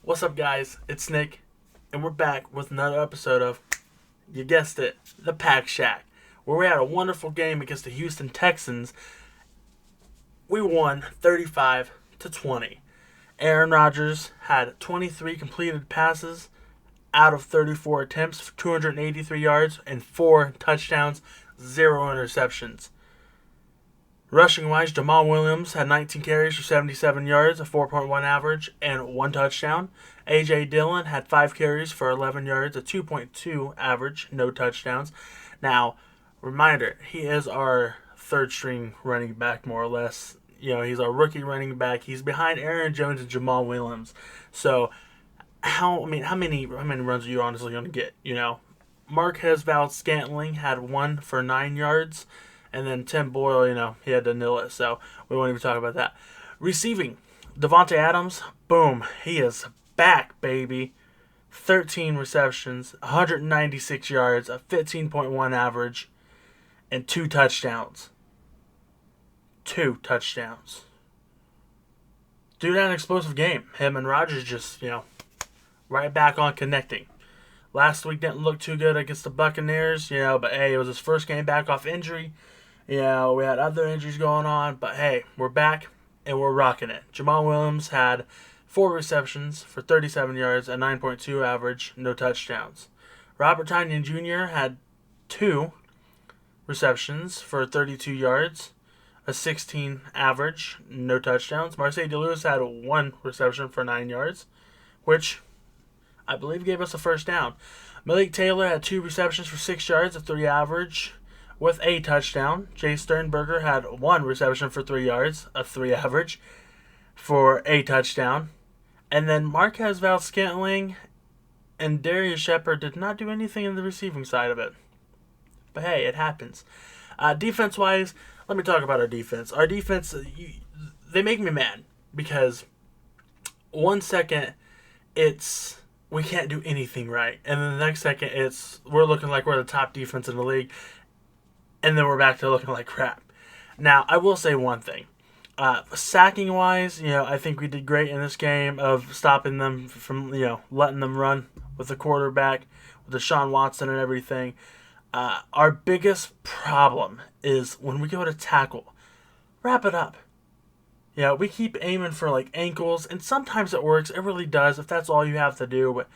What's up, guys? It's Nick, and we're back with another episode of, you guessed it, the Packshack, where we had a wonderful game against the Houston Texans. We won 35-20. Aaron Rodgers had 23 completed passes out of 34 attempts for 283 yards and 4 touchdowns, 0 interceptions. Rushing-wise, Jamal Williams had 19 carries for 77 yards, a 4.1 average, and 1 touchdown. A.J. Dillon had 5 carries for 11 yards, a 2.2 average, no touchdowns. Now, reminder, he is our third-string running back, more or less. He's our rookie running back. He's behind Aaron Jones and Jamal Williams. So, how many runs are you honestly going to get? Marquez Valdes-Scantling had 1 for 9 yards. And then Tim Boyle, he had to nil it, so we won't even talk about that. Receiving, Devontae Adams, boom, he is back, baby. 13 receptions, 196 yards, a 15.1 average, and 2 touchdowns. 2 touchdowns. Dude had an explosive game. Him and Rodgers just, right back on connecting. Last week didn't look too good against the Buccaneers, but hey, it was his first game back off injury. We had other injuries going on, but hey, we're back and we're rocking it. Jamal Williams had 4 receptions for 37 yards, a 9.2 average, no touchdowns. Robert Tonyan Jr. had 2 receptions for 32 yards, a 16 average, no touchdowns. Marseille DeLewis had 1 reception for 9 yards, which I believe gave us a first down. Malik Taylor had 2 receptions for 6 yards, a 3 average, with a touchdown. Jay Sternberger had 1 reception for 3 yards, a 3 average, for a touchdown. And then Marquez Valdes-Scantling and Darius Shepard did not do anything in the receiving side of it. But hey, it happens. Defense-wise, let me talk about our defense. Our defense, they make me mad because 1 second it's we can't do anything right, and then the next second it's we're looking like we're the top defense in the league. And then we're back to looking like crap. Now, I will say one thing. Sacking-wise, I think we did great in this game of stopping them from, letting them run with the quarterback, with Deshaun Watson and everything. Our biggest problem is when we go to tackle, wrap it up. We keep aiming for, ankles, and sometimes it works. It really does, if that's all you have to do, but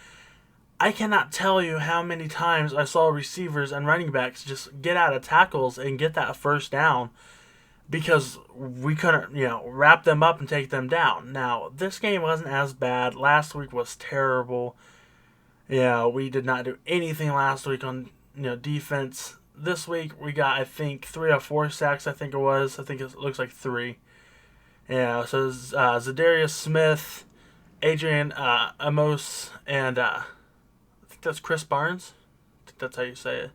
I cannot tell you how many times I saw receivers and running backs just get out of tackles and get that first down because we couldn't, wrap them up and take them down. Now, this game wasn't as bad. Last week was terrible. We did not do anything last week on, defense. This week we got, I think, 3 or 4 sacks, I think it was. I think it looks like 3. So Zadarius Smith, Adrian Amos, and that's Chris Barnes. I think that's how you say it.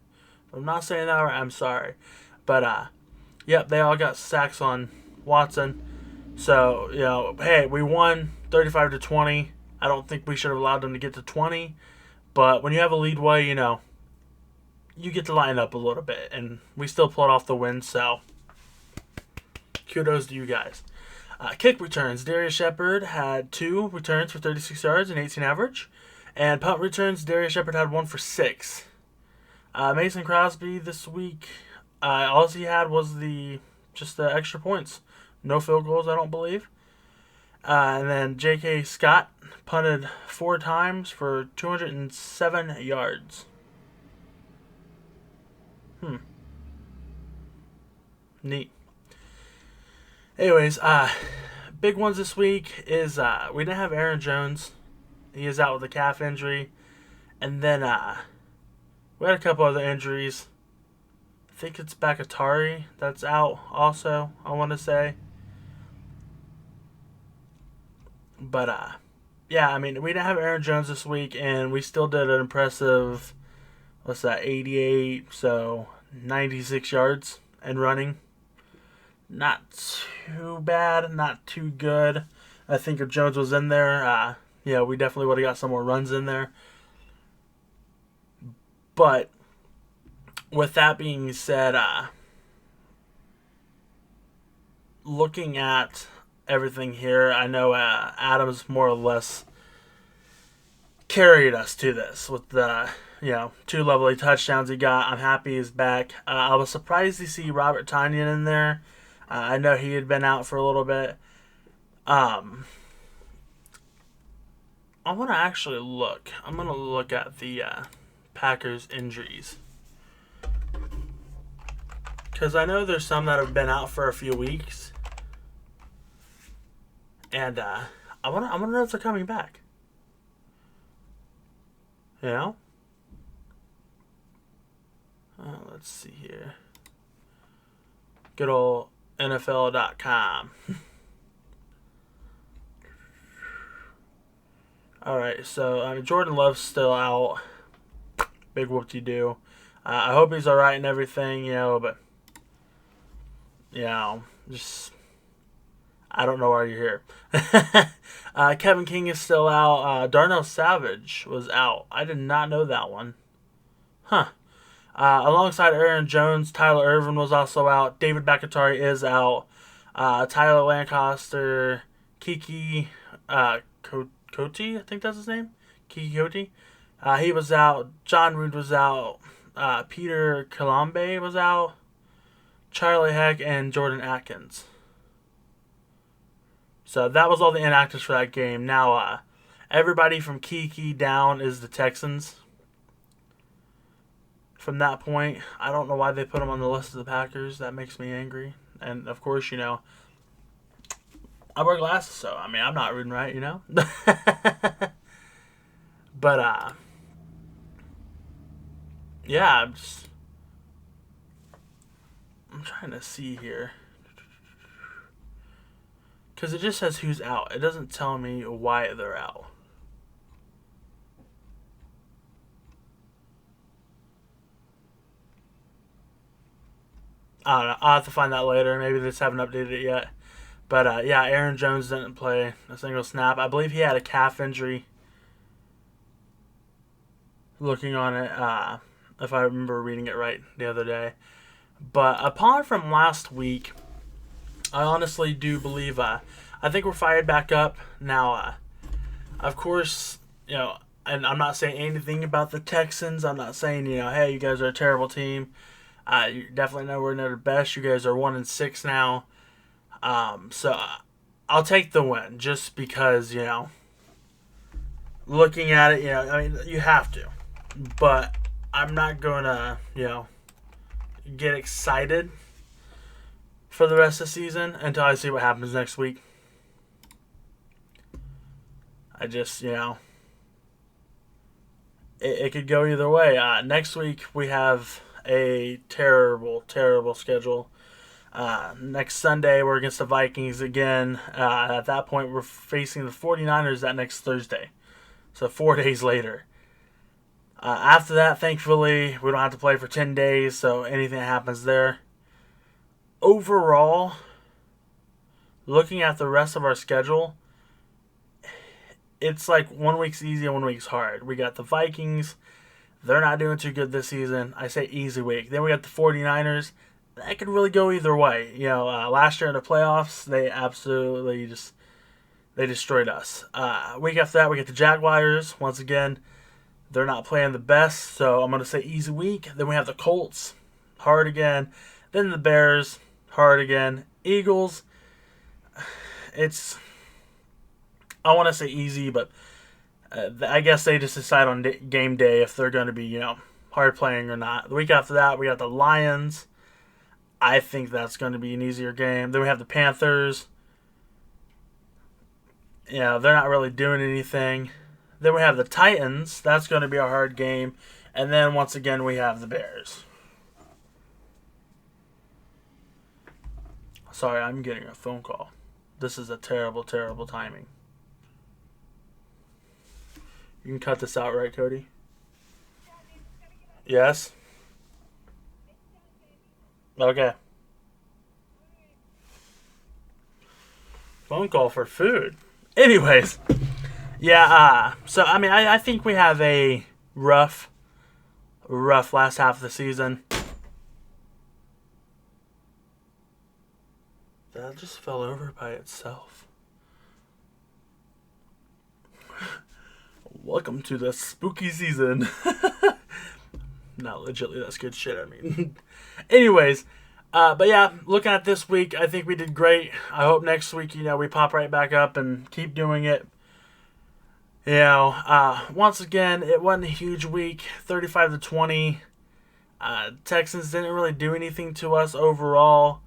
If I'm not saying that right, I'm sorry. But, yep, they all got sacks on Watson. So, hey, we won 35-20. I don't think we should have allowed them to get to 20. But when you have a lead way, you get to line up a little bit. And we still pulled off the win, so kudos to you guys. Kick returns. Darius Shepard had 2 returns for 36 yards and 18 average. And punt returns, Darius Shepard had 1 for 6. Mason Crosby this week, all he had was just the extra points. No field goals, I don't believe. And then J.K. Scott punted 4 times for 207 yards. Neat. Anyways, big ones this week is we didn't have Aaron Jones. He is out with a calf injury. And then we had a couple other injuries. I think it's Bakatari that's out also, I want to say. But, we didn't have Aaron Jones this week, and we still did an impressive, 88, so 96 yards and running. Not too bad, not too good. I think if Jones was in there, we definitely would have got some more runs in there. But with that being said, looking at everything here, I know Adams more or less carried us to this with the, 2 lovely touchdowns he got. I'm happy he's back. I was surprised to see Robert Tonyan in there. I know he had been out for a little bit. I want to actually look. I'm going to look at the Packers injuries. Because I know there's some that have been out for a few weeks. And I want to know if they're coming back. You know? Let's see here. Good old NFL.com. Alright, so Jordan Love's still out. Big whoop-de-doo. I hope he's alright and everything, but, just, I don't know why you're here. Kevin King is still out. Darnell Savage was out. I did not know that one. Huh. Alongside Aaron Jones, Tyler Irvin was also out. David Bakatari is out. Tyler Lancaster, Kiki Cote, I think that's his name. Kiki Cote. He was out. John Rood was out. Peter Colombe was out. Charlie Heck and Jordan Atkins. So that was all the inactives for that game. Now, everybody from Kiki down is the Texans. From that point, I don't know why they put them on the list of the Packers. That makes me angry. And, of course, I wear glasses, so, I'm not reading right, But, yeah, I'm trying to see here. Because it just says who's out. It doesn't tell me why they're out. I don't know. I'll have to find that later. Maybe they just haven't updated it yet. But, Aaron Jones didn't play a single snap. I believe he had a calf injury. Looking on it, if I remember reading it right the other day. But apart from last week, I honestly do believe, I think we're fired back up. Now, of course, and I'm not saying anything about the Texans. I'm not saying, hey, you guys are a terrible team. You definitely know we're not the best. You guys are 1-6 now. So I'll take the win just because, looking at it, you have to. But I'm not going to, get excited for the rest of the season until I see what happens next week. I just, it could go either way. Next week we have a terrible, terrible schedule. Next Sunday we're against the Vikings again. At that point we're facing the 49ers that next Thursday. So 4 days later. After that, thankfully, we don't have to play for 10 days, so anything that happens there. Overall, looking at the rest of our schedule, it's like 1 week's easy and 1 week's hard. We got the Vikings. They're not doing too good this season. I say easy week. Then we got the 49ers. That could really go either way. Last year in the playoffs, they absolutely they destroyed us. Week after that, we get the Jaguars. Once again, they're not playing the best, so I'm going to say easy week. Then we have the Colts, hard again. Then the Bears, hard again. Eagles, I want to say easy, but I guess they just decide on game day if they're going to be, hard playing or not. The week after that, we got the Lions. I think that's going to be an easier game. Then we have the Panthers. They're not really doing anything. Then we have the Titans. That's going to be a hard game. And then, once again, we have the Bears. Sorry, I'm getting a phone call. This is a terrible, terrible timing. You can cut this out, right, Cody? Yes? Okay. Phone call for food. Anyways. Yeah, so, I think we have a rough last half of the season. That just fell over by itself. Welcome to the spooky season. Not legitly, that's good shit, I mean. Anyways, but yeah, looking at this week, I think we did great. I hope next week, we pop right back up and keep doing it. Once again, it wasn't a huge week, 35-20. Texans didn't really do anything to us overall.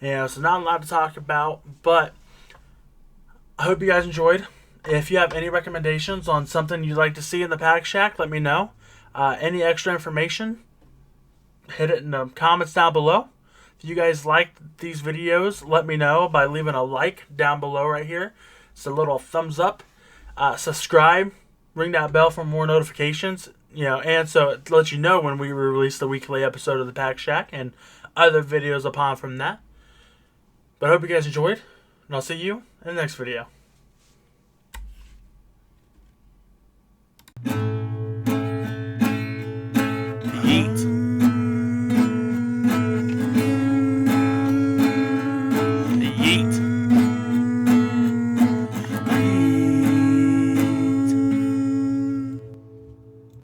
So not a lot to talk about, but I hope you guys enjoyed. If you have any recommendations on something you'd like to see in the Packshack, let me know. Any extra information, hit it in the comments down below. If you guys like these videos, let me know by leaving a like down below right here. It's a little thumbs up. Subscribe, ring that bell for more notifications. And so it lets you know when we release the weekly episode of the Packshack and other videos upon from that. But I hope you guys enjoyed, and I'll see you in the next video.